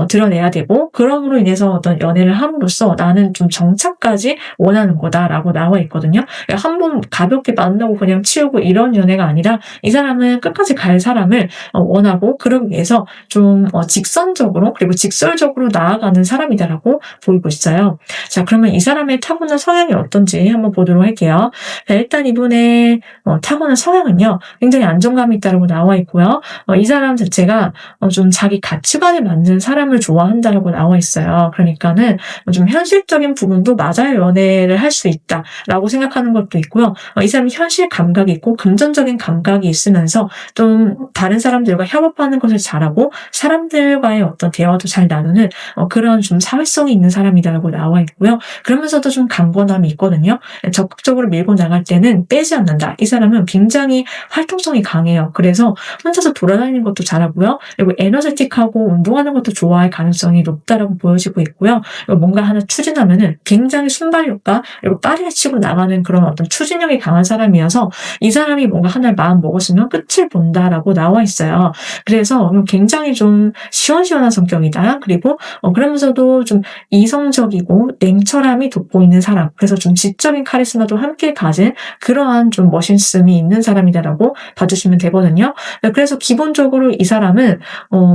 드러내야 되고, 그럼으로 인해서 어떤 연애를 함으로써 나는 좀 정착까지 원하는 거다라고 나와 있거든요. 한 번 가볍게 만나고 그냥 치우고 이런 연애가 아니라 이 사람은 끝까지 갈 사람을 원하고, 그러기 위해서 좀 직선적으로 그리고 직설적으로 나아가는 사람이다라고 보이고 있어요. 자, 그러면 이 사람의 타고난 성향이 어떤지 한번 보도록 할게요. 자, 일단 이분의 타고난 성향은요, 굉장히 안정감이 있다고 나와 있고요. 이 사람 자체가 좀 자기 가치관에 맞는 사람을 좋아한다라고 나와 있어요. 그러니까는 좀 현실적인 부분도 맞아요. 연애를 할 수 있다라고 생각하는 것도 있고요. 이 사람이 현실 감각이 있고 금전적인 감각이 있으면서 좀 다른 사람들과 협업하는 것을 잘하고 사람들과의 어떤 대화도 잘 나누는 그런 좀 사회성이 있는 사람이다라고 나와 있고요. 그러면서도 좀 강건함이 있거든요. 적극적으로 밀고 나갈 때는 빼지 않는다. 이 사람은 굉장히 활동성이 강해요. 그래서 혼자서 돌아다니는 것도 잘하고요. 그리고 에너제틱하고 운동하는 것도 좋아할 가능성이 높다라고 보여지고 있고요. 그리고 뭔가 하나 추진하면은 굉장히 순발력과 그리고 빠르게 치고 나가는 그런 어떤 추진력이 강한 사람이어서 이 사람이 뭔가 하나를 마음 먹었으면 끝을 본다라고 나와 있어요. 그래서 굉장히 좀 시원시원한 성격이다. 그리고 그러면서도 좀 이성적이고 냉철함이 돋보이는 사람. 그래서 좀 지적인 카리스마도 함께 가진 그러한 좀 멋있음이 있는 사람이다라고 봐주시면 되거든요. 그래서 기본적으로 이 사람은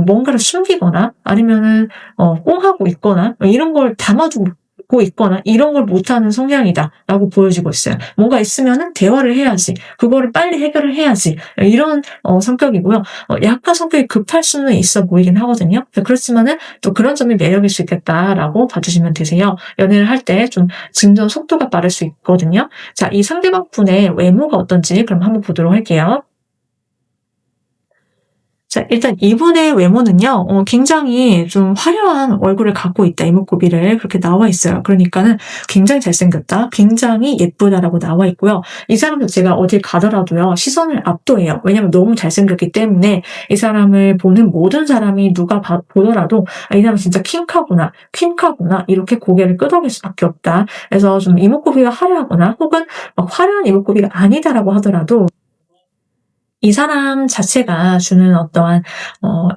뭔가를 숨기거나 아니면은 꽁하고 있거나 이런 걸 담아두고 있거나 이런 걸 못하는 성향이다라고 보여지고 있어요. 뭔가 있으면은 대화를 해야지, 그거를 빨리 해결을 해야지, 이런 성격이고요. 약간 성격이 급할 수는 있어 보이긴 하거든요. 그렇지만은 또 그런 점이 매력일 수 있겠다라고 봐주시면 되세요. 연애를 할 때 좀 진전 속도가 빠를 수 있거든요. 자, 이 상대방 분의 외모가 어떤지 그럼 한번 보도록 할게요. 자, 일단 이분의 외모는요, 굉장히 좀 화려한 얼굴을 갖고 있다, 이목구비를. 그렇게 나와 있어요. 그러니까는 굉장히 잘생겼다, 굉장히 예쁘다라고 나와 있고요. 이 사람 자체가 어딜 가더라도요, 시선을 압도해요. 왜냐면 너무 잘생겼기 때문에 이 사람을 보는 모든 사람이 누가 보더라도, 이 사람 진짜 퀸카구나, 이렇게 고개를 끄덕일 수밖에 없다. 그래서 좀 이목구비가 화려하거나 혹은 막 화려한 이목구비가 아니다라고 하더라도 이 사람 자체가 주는 어떠한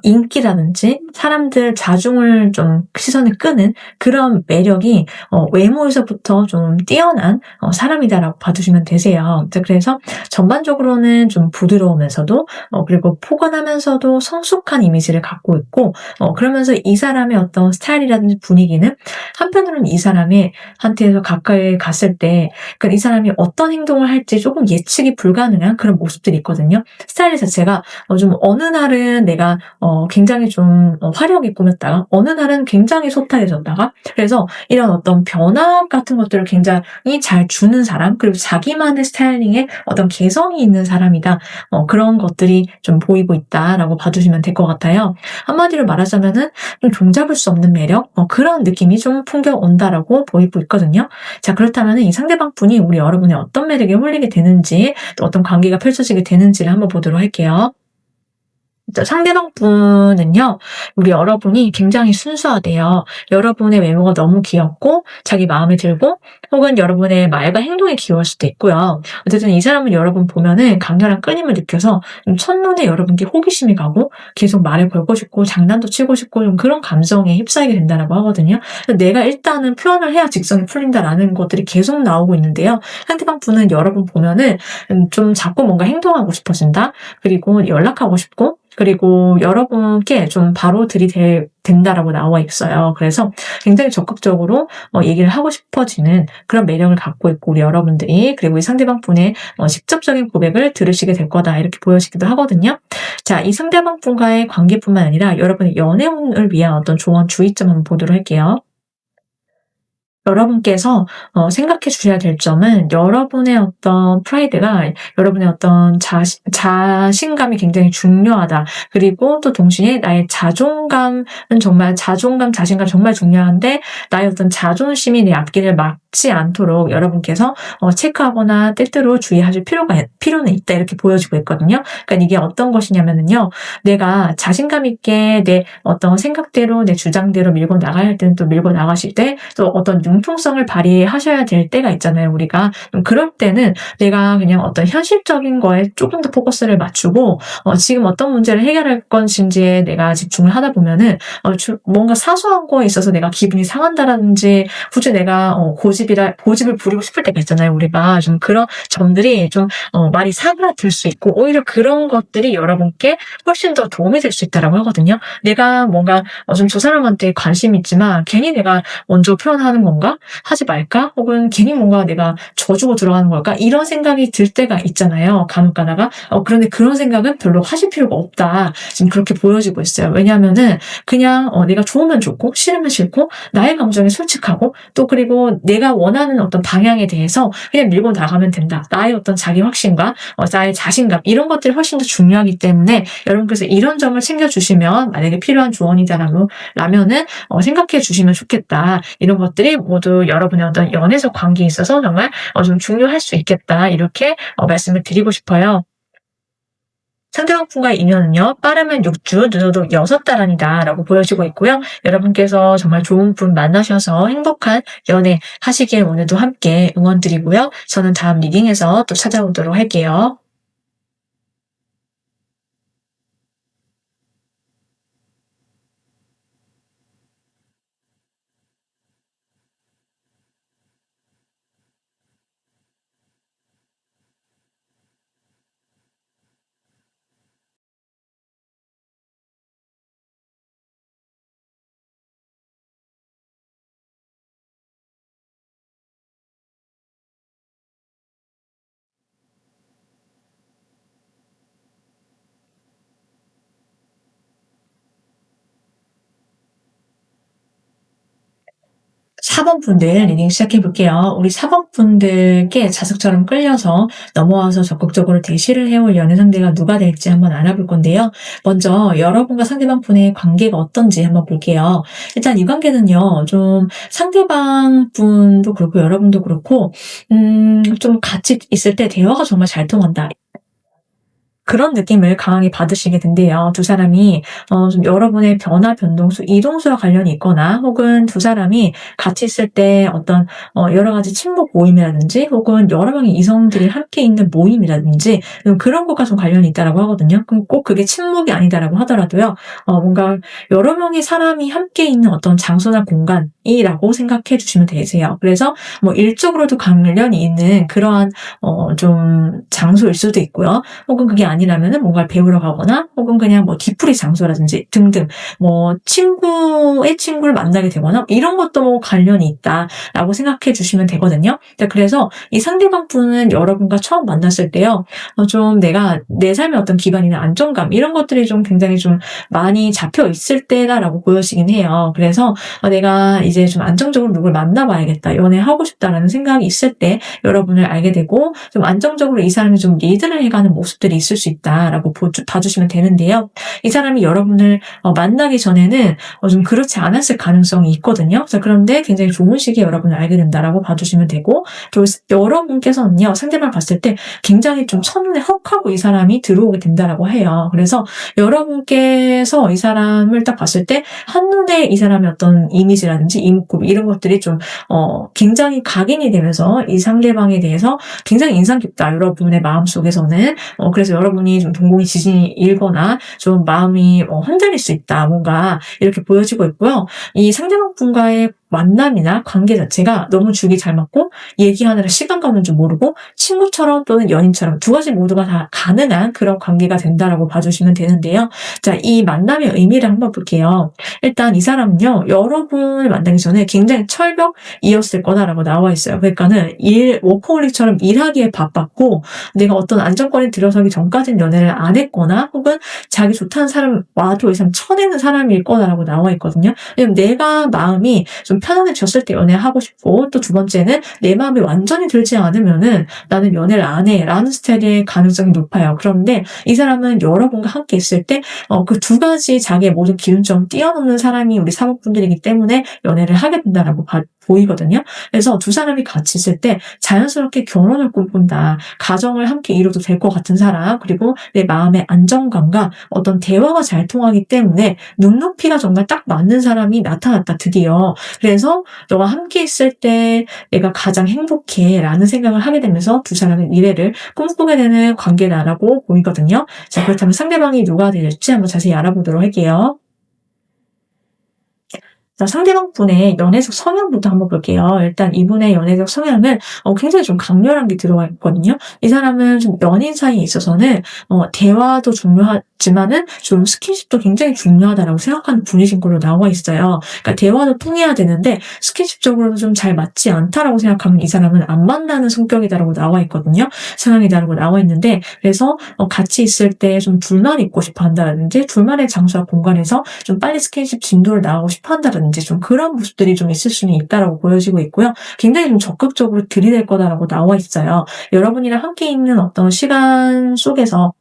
인기라든지 사람들 자중을 좀 시선을 끄는 그런 매력이 외모에서부터 좀 뛰어난 사람이다라고 봐주시면 되세요. 그래서 전반적으로는 좀 부드러우면서도 그리고 포근하면서도 성숙한 이미지를 갖고 있고, 그러면서 이 사람의 어떤 스타일이라든지 분위기는 한편으로는 이 사람의 한테서 가까이 갔을 때 그러니까 이 사람이 어떤 행동을 할지 조금 예측이 불가능한 그런 모습들이 있거든요. 스타일 자체가 좀 어느 날은 내가 굉장히 좀 화려하게 꾸몄다가 어느 날은 굉장히 소탈해졌다가, 그래서 이런 어떤 변화 같은 것들을 굉장히 잘 주는 사람, 그리고 자기만의 스타일링에 어떤 개성이 있는 사람이다. 그런 것들이 좀 보이고 있다라고 봐주시면 될 것 같아요. 한마디로 말하자면은 좀 종잡을 수 없는 매력, 그런 느낌이 좀 풍겨온다라고 보이고 있거든요. 자, 그렇다면 이 상대방 분이 우리 여러분의 어떤 매력에 홀리게 되는지, 또 어떤 관계가 펼쳐지게 되는지를 한번 보도록 할게요. 상대방 분은요, 우리 여러분이 굉장히 순수하대요. 여러분의 외모가 너무 귀엽고 자기 마음에 들고 혹은 여러분의 말과 행동이 귀여울 수도 있고요. 어쨌든 이 사람은 여러분 보면은 강렬한 끊임을 느껴서 좀 첫눈에 여러분께 호기심이 가고 계속 말을 걸고 싶고 장난도 치고 싶고 좀 그런 감정에 휩싸이게 된다고 하거든요. 내가 일단은 표현을 해야 직성이 풀린다라는 것들이 계속 나오고 있는데요. 상대방 분은 여러분 보면은 좀 자꾸 뭔가 행동하고 싶어진다. 그리고 연락하고 싶고, 그리고 여러분께 좀 바로 들이댄다라고 나와 있어요. 그래서 굉장히 적극적으로 얘기를 하고 싶어지는 그런 매력을 갖고 있고, 우리 여러분들이 그리고 이 상대방 분의 직접적인 고백을 들으시게 될 거다, 이렇게 보여지기도 하거든요. 자, 이 상대방 분과의 관계뿐만 아니라 여러분의 연애운을 위한 어떤 조언, 주의점 한번 보도록 할게요. 여러분께서 생각해 주셔야 될 점은 여러분의 어떤 프라이드가, 여러분의 어떤 자신감이 굉장히 중요하다. 그리고 또 동시에 나의 자신감 정말 중요한데 나의 어떤 자존심이 내 앞길을 닿지 않도록 여러분께서 체크하거나 때때로 주의하실 필요는 있다 이렇게 보여지고 있거든요. 그러니까 이게 어떤 것이냐면은요. 내가 자신감 있게 내 어떤 생각대로 내 주장대로 밀고 나가야 할 때는 또 밀고 나가실 때 또 어떤 융통성을 발휘하셔야 될 때가 있잖아요, 우리가. 그럴 때는 내가 그냥 어떤 현실적인 거에 조금 더 포커스를 맞추고 지금 어떤 문제를 해결할 것인지에 내가 집중을 하다 보면은 뭔가 사소한 거에 있어서 내가 기분이 상한다라든지 굳이 내가 고집을 부리고 싶을 때가 있잖아요, 우리가. 좀 그런 점들이 좀 말이 사그라들 수 있고 오히려 그런 것들이 여러분께 훨씬 더 도움이 될 수 있다라고 하거든요. 내가 뭔가 좀 저 사람한테 관심이 있지만 괜히 내가 먼저 표현하는 건가? 하지 말까? 혹은 괜히 뭔가 내가 져주고 들어가는 걸까? 이런 생각이 들 때가 있잖아요. 간혹 가다가. 그런데 그런 생각은 별로 하실 필요가 없다. 지금 그렇게 보여지고 있어요. 왜냐하면은 그냥 내가 좋으면 좋고 싫으면 싫고 나의 감정에 솔직하고 또 그리고 내가 원하는 어떤 방향에 대해서 그냥 밀고 나가면 된다. 나의 어떤 자기 확신과 나의 자신감 이런 것들이 훨씬 더 중요하기 때문에 여러분께서 이런 점을 챙겨주시면 만약에 필요한 조언이다라면은 생각해 주시면 좋겠다. 이런 것들이 모두 여러분의 어떤 연애적 관계에 있어서 정말 좀 중요할 수 있겠다. 이렇게 말씀을 드리고 싶어요. 상대방 분과의 인연은요, 빠르면 6주, 늦어도 6달 안이다라고 보여지고 있고요. 여러분께서 정말 좋은 분 만나셔서 행복한 연애 하시길 오늘도 함께 응원드리고요. 저는 다음 리딩에서 또 찾아오도록 할게요. 4번 분들 리딩 시작해 볼게요. 우리 4번 분들께 자석처럼 끌려서 넘어와서 적극적으로 대시를 해올 연애 상대가 누가 될지 한번 알아볼 건데요. 먼저 여러분과 상대방 분의 관계가 어떤지 한번 볼게요. 일단 이 관계는요, 좀 상대방 분도 그렇고 여러분도 그렇고, 좀 같이 있을 때 대화가 정말 잘 통한다. 그런 느낌을 강하게 받으시게 된대요. 두 사람이 좀 여러분의 변화, 변동수, 이동수와 관련이 있거나 혹은 두 사람이 같이 있을 때 어떤 여러 가지 친목 모임이라든지 혹은 여러 명의 이성들이 함께 있는 모임이라든지 그런 것과 좀 관련이 있다라고 하거든요. 그럼 꼭 그게 친목이 아니다라고 하더라도요. 뭔가 여러 명의 사람이 함께 있는 어떤 장소나 공간이라고 생각해 주시면 되세요. 그래서 뭐 일적으로도 관련이 있는 그러한 좀 장소일 수도 있고요. 혹은 그게 아니라면은 뭔가를 배우러 가거나 혹은 그냥 뭐 뒤풀이 장소라든지 등등 뭐 친구의 친구를 만나게 되거나 이런 것도 뭐 관련이 있다라고 생각해 주시면 되거든요. 그래서 이 상대방 분은 여러분과 처음 만났을 때요. 좀 내가 내 삶의 어떤 기반이나 안정감 이런 것들이 좀 굉장히 좀 많이 잡혀 있을 때다라고 보여지긴 해요. 그래서 내가 이제 좀 안정적으로 누굴 만나봐야겠다, 연애하고 싶다라는 생각이 있을 때 여러분을 알게 되고 좀 안정적으로 이 사람이 좀 리드를 해가는 모습들이 있을 수 있다라고 봐주시면 되는데요. 이 사람이 여러분을 만나기 전에는 좀 그렇지 않았을 가능성이 있거든요. 그런데 굉장히 좋은 시기에 여러분을 알게 된다라고 봐주시면 되고, 또 여러분께서는요, 상대방을 봤을 때 굉장히 좀 첫눈에 헉하고 이 사람이 들어오게 된다라고 해요. 그래서 여러분께서 이 사람을 딱 봤을 때 한눈에 이 사람의 어떤 이미지라든지 이목구비 이런 것들이 좀 굉장히 각인이 되면서 이 상대방에 대해서 굉장히 인상 깊다, 여러분의 마음속에서는. 그래서 여러분이 좀 동공이 지진이 일거나 좀 마음이 흔들릴 수 있다, 뭔가 이렇게 보여지고 있고요. 이 상대방 분과의 만남이나 관계 자체가 너무 죽이 잘 맞고 얘기하느라 시간 가는 줄 모르고 친구처럼 또는 연인처럼 두 가지 모두가 다 가능한 그런 관계가 된다라고 봐주시면 되는데요. 자, 이 만남의 의미를 한번 볼게요. 일단 이 사람은요, 여러분을 만나기 전에 굉장히 철벽이었을 거다라고 나와 있어요. 그러니까는 워커홀릭처럼 일하기에 바빴고 내가 어떤 안정권에 들어서기 전까지는 연애를 안 했거나 혹은 자기 좋다는 사람와도 이 사람 쳐내는 사람일 거다라고 나와 있거든요. 왜냐면 내가 마음이 좀 편안해졌을 때 연애하고 싶고, 또 두 번째는 내 마음이 완전히 들지 않으면은 나는 연애를 안 해 라는 스타일의 가능성이 높아요. 그런데 이 사람은 여러분과 함께 있을 때 그 두 가지 자기의 모든 기준점 뛰어넘는 사람이 우리 사목분들이기 때문에 연애를 하게 된다라고 보이거든요. 그래서 두 사람이 같이 있을 때 자연스럽게 결혼을 꿈꾼다. 가정을 함께 이뤄도 될 것 같은 사람, 그리고 내 마음의 안정감과 어떤 대화가 잘 통하기 때문에 눈높이가 정말 딱 맞는 사람이 나타났다, 드디어. 그래서 너가 함께 있을 때 내가 가장 행복해 라는 생각을 하게 되면서 두 사람의 미래를 꿈꾸게 되는 관계다라고 보이거든요. 자, 그렇다면 상대방이 누가 될지 한번 자세히 알아보도록 할게요. 자, 상대방 분의 연애적 성향부터 한번 볼게요. 일단 이분의 연애적 성향은 굉장히 좀 강렬한 게 들어가 있거든요. 이 사람은 좀 연인 사이에 있어서는 대화도 중요하지만은 좀 스킨십도 굉장히 중요하다라고 생각하는 분이신 걸로 나와 있어요. 그러니까 대화도 통해야 되는데 스킨십적으로도 좀 잘 맞지 않다라고 생각하면 이 사람은 안 만나는 성격이다라고 나와 있거든요. 성향이다라고 나와 있는데, 그래서 같이 있을 때 좀 둘만 있고 싶어 한다든지 둘만의 장소와 공간에서 좀 빨리 스킨십 진도를 나가고 싶어 한다든지 좀 그런 모습들이 좀 있을 수는 있다라고 보여지고 있고요. 굉장히 좀 적극적으로 들이댈 거다라고 나와 있어요. 여러분이랑 함께 있는 어떤 시간 속에서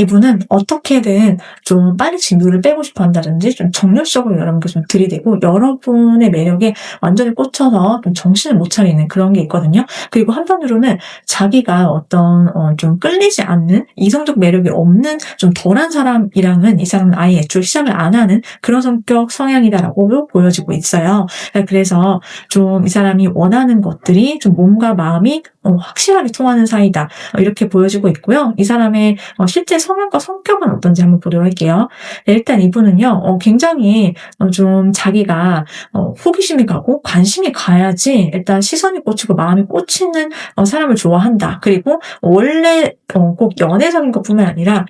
이분은 어떻게든 좀 빨리 진도를 빼고 싶어 한다든지 좀 정열적으로 여러분께 좀 들이대고 여러분의 매력에 완전히 꽂혀서 좀 정신을 못 차리는 그런 게 있거든요. 그리고 한편으로는 자기가 어떤 좀 끌리지 않는 이성적 매력이 없는 좀 덜한 사람이랑은 이 사람은 아예 애초에 시작을 안 하는 그런 성격 성향이다라고 보여지고 있어요. 그래서 좀 이 사람이 원하는 것들이 좀 몸과 마음이 확실하게 통하는 사이다, 이렇게 보여지고 있고요. 이 사람의 실제 성향과 성격은 어떤지 한번 보도록 할게요. 네, 일단 이분은요, 굉장히 좀 자기가 호기심이 가고 관심이 가야지 일단 시선이 꽂히고 마음이 꽂히는 사람을 좋아한다. 그리고 원래 꼭 연애적인 것뿐만 아니라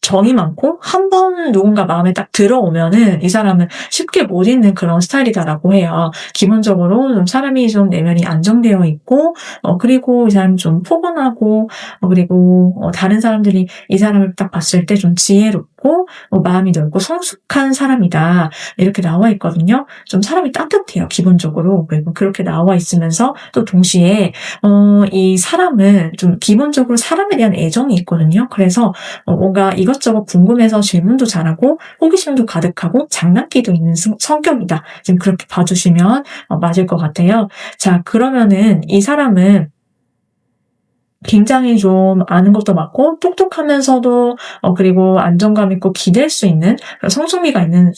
정이 많고 한 번 누군가 마음에 딱 들어오면은 이 사람은 쉽게 못 잊는 그런 스타일이다라고 해요. 기본적으로 좀 사람이 좀 내면이 안정되어 있고 그리고 이 사람이 좀 포근하고 그리고 다른 사람들이 이 사람을 딱 봤을 때 좀 지혜롭고 마음이 넓고 성숙한 사람이다, 이렇게 나와 있거든요. 좀 사람이 따뜻해요, 기본적으로. 그리고 그렇게 나와 있으면서 또 동시에 이 사람은 좀 기본적으로 사람에 대한 애정이 있거든요. 그래서 뭔가 이것저것 궁금해서 질문도 잘하고 호기심도 가득하고 장난기도 있는 성격이다. 지금 그렇게 봐주시면 맞을 것 같아요. 자, 그러면은 이 사람은 굉장히 좀 아는 것도 많고 똑똑하면서도 그리고 안정감 있고 기댈 수 있는 그런 성숙미가 있는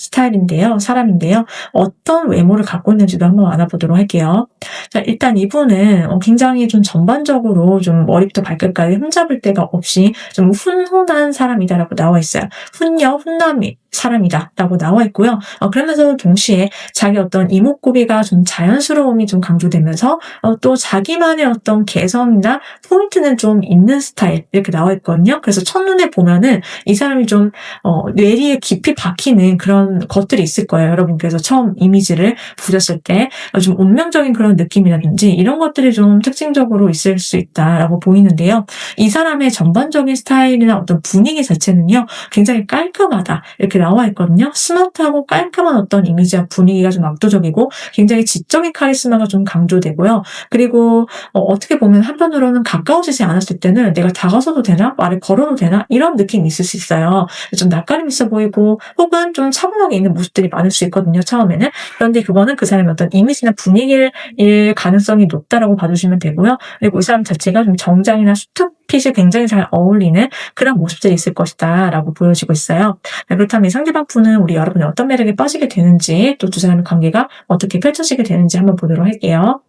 사람인데요. 어떤 외모를 갖고 있는지도 한번 알아보도록 할게요. 자, 일단 이분은 굉장히 좀 전반적으로 좀 머리부터 발끝까지 흠잡을 데가 없이 좀 훈훈한 사람이다라고 나와 있어요. 훈남이 사람이다라고 나와 있고요. 그러면서 동시에 자기 어떤 이목구비가 좀 자연스러움이 좀 강조되면서 또 자기만의 어떤 개성이나 포인트는 좀 있는 스타일, 이렇게 나와 있거든요. 그래서 첫눈에 보면은 이 사람이 좀 뇌리에 깊이 박히는 그런 것들이 있을 거예요. 여러분께서 처음 이미지를 보셨을 때 좀 운명적인 그런 느낌이라든지 이런 것들이 좀 특징적으로 있을 수 있다라고 보이는데요. 이 사람의 전반적인 스타일이나 어떤 분위기 자체는요, 굉장히 깔끔하다, 이렇게 나와 있거든요. 스마트하고 깔끔한 어떤 이미지와 분위기가 좀 압도적이고 굉장히 지적인 카리스마가 좀 강조되고요. 그리고 어떻게 보면 한편으로는 가까워지지 않았을 때는 내가 다가서도 되나? 말을 걸어도 되나? 이런 느낌이 있을 수 있어요. 좀 낯가림 있어 보이고 혹은 좀 차분하게 있는 모습들이 많을 수 있거든요, 처음에는. 그런데 그거는 그 사람의 어떤 이미지나 분위기일 가능성이 높다라고 봐주시면 되고요. 그리고 이 사람 자체가 좀 정장이나 수트핏이 굉장히 잘 어울리는 그런 모습들이 있을 것이다 라고 보여지고 있어요. 그렇다면 이 상대방 분은 우리 여러분이 어떤 매력에 빠지게 되는지, 또 두 사람의 관계가 어떻게 펼쳐지게 되는지 한번 보도록 할게요.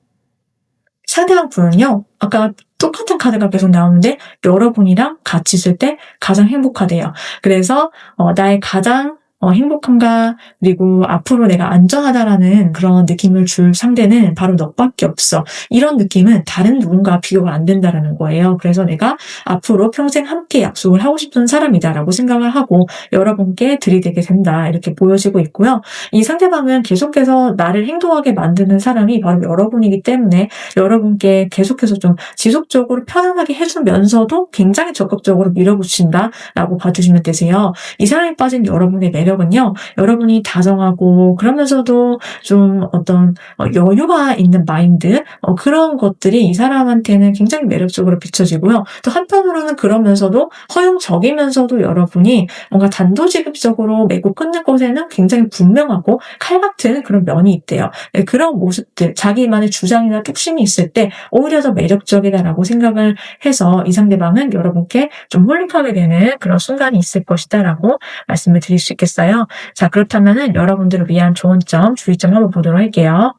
상대방 분은요, 아까 똑같은 카드가 계속 나오는데 여러분이랑 같이 있을 때 가장 행복하대요. 그래서 나의 가장 행복함과 그리고 앞으로 내가 안전하다라는 그런 느낌을 줄 상대는 바로 너밖에 없어. 이런 느낌은 다른 누군가와 비교가 안 된다라는 거예요. 그래서 내가 앞으로 평생 함께 약속을 하고 싶은 사람이다라고 생각을 하고 여러분께 들이대게 된다, 이렇게 보여지고 있고요. 이 상대방은 계속해서 나를 행동하게 만드는 사람이 바로 여러분이기 때문에 여러분께 계속해서 좀 지속적으로 편안하게 해주면서도 굉장히 적극적으로 밀어붙인다라고 봐주시면 되세요. 이 사람이 빠진 여러분의 매력 매력은요, 여러분이 다정하고 그러면서도 좀 어떤 여유가 있는 마인드, 그런 것들이 이 사람한테는 굉장히 매력적으로 비춰지고요. 또 한편으로는 그러면서도 허용적이면서도 여러분이 뭔가 단도직입적으로 맺고 끊는 것에는 굉장히 분명하고 칼 같은 그런 면이 있대요. 네, 그런 모습들, 자기만의 주장이나 뚝심이 있을 때 오히려 더 매력적이다라고 생각을 해서 이 상대방은 여러분께 좀 몰입하게 되는 그런 순간이 있을 것이다라고 말씀을 드릴 수 있겠어요. 자, 그렇다면은 여러분들을 위한 좋은 점, 주의점 한번 보도록 할게요.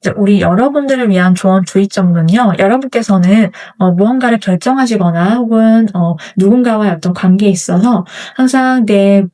이제 우리 여러분들을 위한 조언 주의점은요. 여러분께서는 무언가를 결정하시거나 혹은 누군가와의 어떤 관계에 있어서 항상 내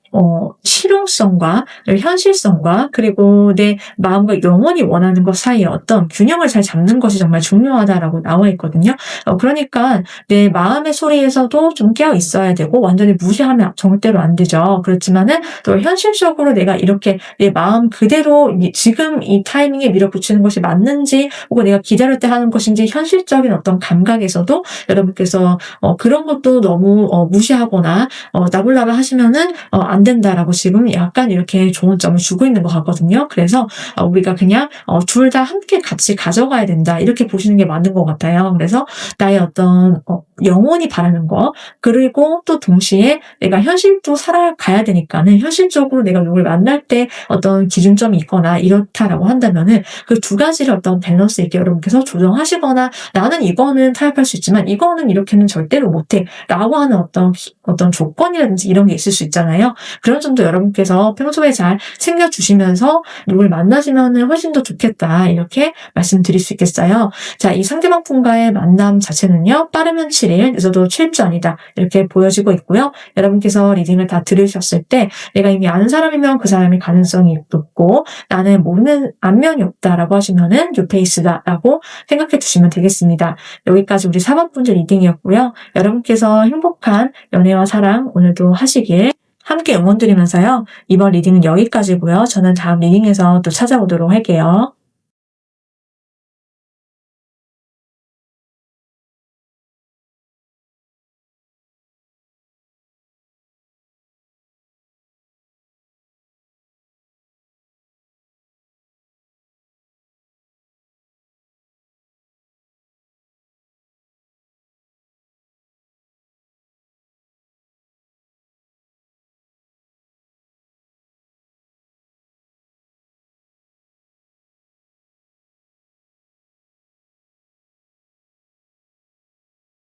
실용성과 현실성과 그리고 내 마음과 영혼이 원하는 것 사이에 어떤 균형을 잘 잡는 것이 정말 중요하다라고 나와 있거든요. 그러니까 내 마음의 소리에서도 좀 깨어 있어야 되고 완전히 무시하면 절대로 안 되죠. 그렇지만은 또 현실적으로 내가 이렇게 내 마음 그대로 지금 이 타이밍에 밀어붙이는 것이 맞는지 혹은 내가 기다릴 때 하는 것인지 현실적인 어떤 감각에서도 여러분께서 그런 것도 너무 무시하거나 나불나불 하시면은 안 된다라고 지금 약간 이렇게 좋은 점을 주고 있는 것 같거든요. 그래서 우리가 그냥 둘 다 함께 같이 가져가야 된다 이렇게 보시는 게 맞는 것 같아요. 그래서 나의 어떤 영혼이 바라는 거 그리고 또 동시에 내가 현실도 살아가야 되니까는 현실적으로 내가 누굴 만날 때 어떤 기준점이 있거나 이렇다라고 한다면은 그 두 가지를 어떤 밸런스 있게 여러분께서 조정하시거나 나는 이거는 타협할 수 있지만 이거는 이렇게는 절대로 못해라고 하는 어떤 조건이라든지 이런 게 있을 수 있잖아요. 그런 점도 여러분께서 평소에 잘 챙겨주시면서 누굴 만나시면은 훨씬 더 좋겠다 이렇게 말씀드릴 수 있겠어요. 자, 이 상대방 분과의 만남 자체는요. 빠르면 7일, 늦어도 7주 아니다 이렇게 보여지고 있고요. 여러분께서 리딩을 다 들으셨을 때 내가 이미 아는 사람이면 그 사람이 가능성이 높고 나는 모르는 안면이 없다라고 하시면은 뉴페이스다라고 생각해 주시면 되겠습니다. 여기까지 우리 4번분들 리딩이었고요. 여러분께서 행복한 연애와 사랑 오늘도 하시길 함께 응원드리면서요. 이번 리딩은 여기까지고요. 저는 다음 리딩에서 또 찾아오도록 할게요.